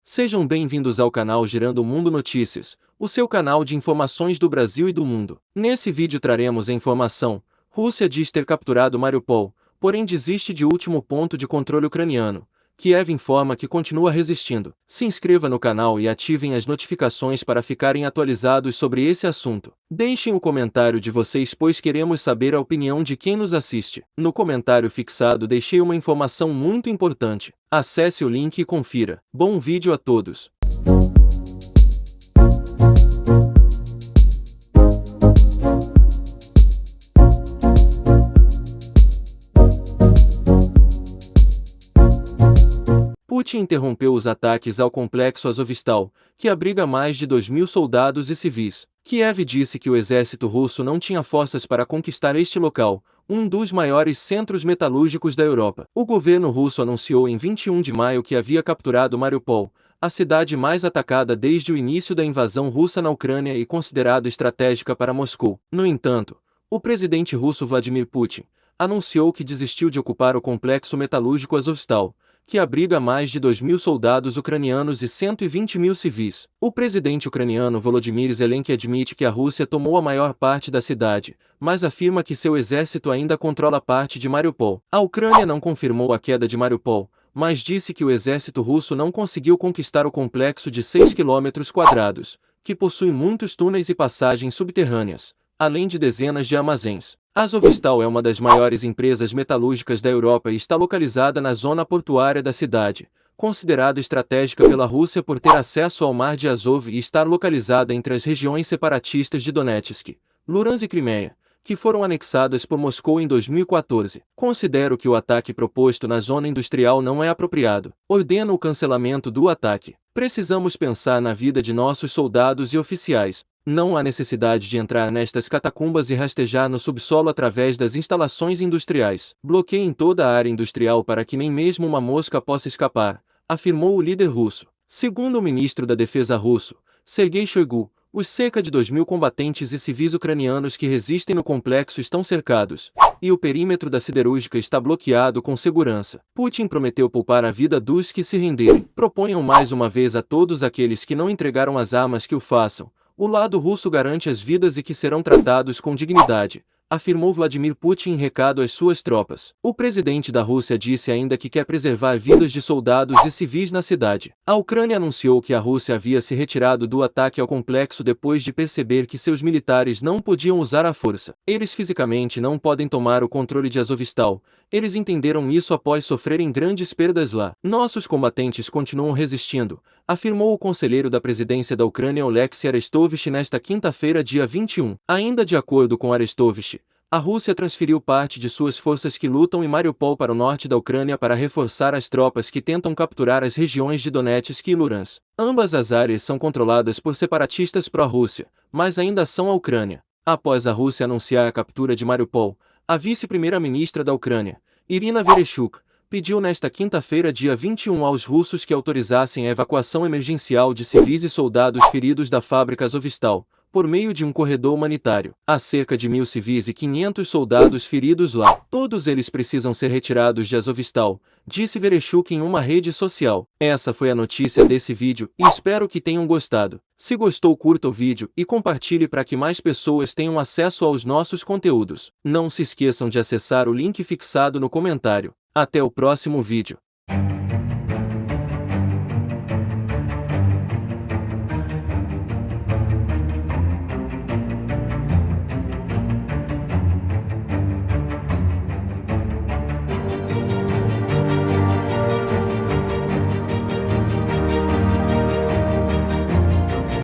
Sejam bem-vindos ao canal Girando o Mundo Notícias, o seu canal de informações do Brasil e do mundo. Nesse vídeo traremos a informação: Rússia diz ter capturado Mariupol, porém desiste de último ponto de controle ucraniano. Kiev informa que continua resistindo. Se inscreva no canal e ativem as notificações para ficarem atualizados sobre esse assunto. Deixem o comentário de vocês, pois queremos saber a opinião de quem nos assiste. No comentário fixado deixei uma informação muito importante. Acesse o link e confira. Bom vídeo a todos! Putin interrompeu os ataques ao complexo Azovstal, que abriga mais de 2.000 soldados e civis. Kiev disse que o exército russo não tinha forças para conquistar este local, um dos maiores centros metalúrgicos da Europa. O governo russo anunciou em 21 de maio que havia capturado Mariupol, a cidade mais atacada desde o início da invasão russa na Ucrânia e considerada estratégica para Moscou. No entanto, o presidente russo Vladimir Putin anunciou que desistiu de ocupar o complexo metalúrgico Azovstal, que abriga mais de 2.000 soldados ucranianos e 120.000 civis. O presidente ucraniano Volodymyr Zelensky admite que a Rússia tomou a maior parte da cidade, mas afirma que seu exército ainda controla parte de Mariupol. A Ucrânia não confirmou a queda de Mariupol, mas disse que o exército russo não conseguiu conquistar o complexo de 6 km², que possui muitos túneis e passagens subterrâneas, além de dezenas de armazéns. A Azovstal é uma das maiores empresas metalúrgicas da Europa e está localizada na zona portuária da cidade, considerada estratégica pela Rússia por ter acesso ao Mar de Azov e estar localizada entre as regiões separatistas de Donetsk, Luhansk e Crimeia, que foram anexadas por Moscou em 2014. Considero que o ataque proposto na zona industrial não é apropriado. Ordeno o cancelamento do ataque. Precisamos pensar na vida de nossos soldados e oficiais. Não há necessidade de entrar nestas catacumbas e rastejar no subsolo através das instalações industriais. Bloqueiem toda a área industrial para que nem mesmo uma mosca possa escapar, afirmou o líder russo. Segundo o ministro da Defesa russo, Sergei Shoigu, os cerca de 2.000 combatentes e civis ucranianos que resistem no complexo estão cercados, e o perímetro da siderúrgica está bloqueado com segurança. Putin prometeu poupar a vida dos que se renderem. Proponham mais uma vez a todos aqueles que não entregaram as armas que o façam. O lado russo garante as vidas e que serão tratados com dignidade, afirmou Vladimir Putin em recado às suas tropas. O presidente da Rússia disse ainda que quer preservar vidas de soldados e civis na cidade. A Ucrânia anunciou que a Rússia havia se retirado do ataque ao complexo depois de perceber que seus militares não podiam usar a força. Eles fisicamente não podem tomar o controle de Azovstal. Eles entenderam isso após sofrerem grandes perdas lá. Nossos combatentes continuam resistindo, afirmou o conselheiro da presidência da Ucrânia Oleksiy Arestovych nesta quinta-feira, dia 21. Ainda de acordo com Arestovych, a Rússia transferiu parte de suas forças que lutam em Mariupol para o norte da Ucrânia para reforçar as tropas que tentam capturar as regiões de Donetsk e Luhansk. Ambas as áreas são controladas por separatistas pró-Rússia, mas ainda são a Ucrânia. Após a Rússia anunciar a captura de Mariupol, a vice-primeira-ministra da Ucrânia, Irina Vereshchuk, pediu nesta quinta-feira, dia 21, aos russos que autorizassem a evacuação emergencial de civis e soldados feridos da fábrica Azovstal, por meio de um corredor humanitário. Há cerca de 1.000 civis e 500 soldados feridos lá. Todos eles precisam ser retirados de Azovstal, disse Vereshchuk em uma rede social. Essa foi a notícia desse vídeo e espero que tenham gostado. Se gostou, curta o vídeo e compartilhe para que mais pessoas tenham acesso aos nossos conteúdos. Não se esqueçam de acessar o link fixado no comentário. Até o próximo vídeo.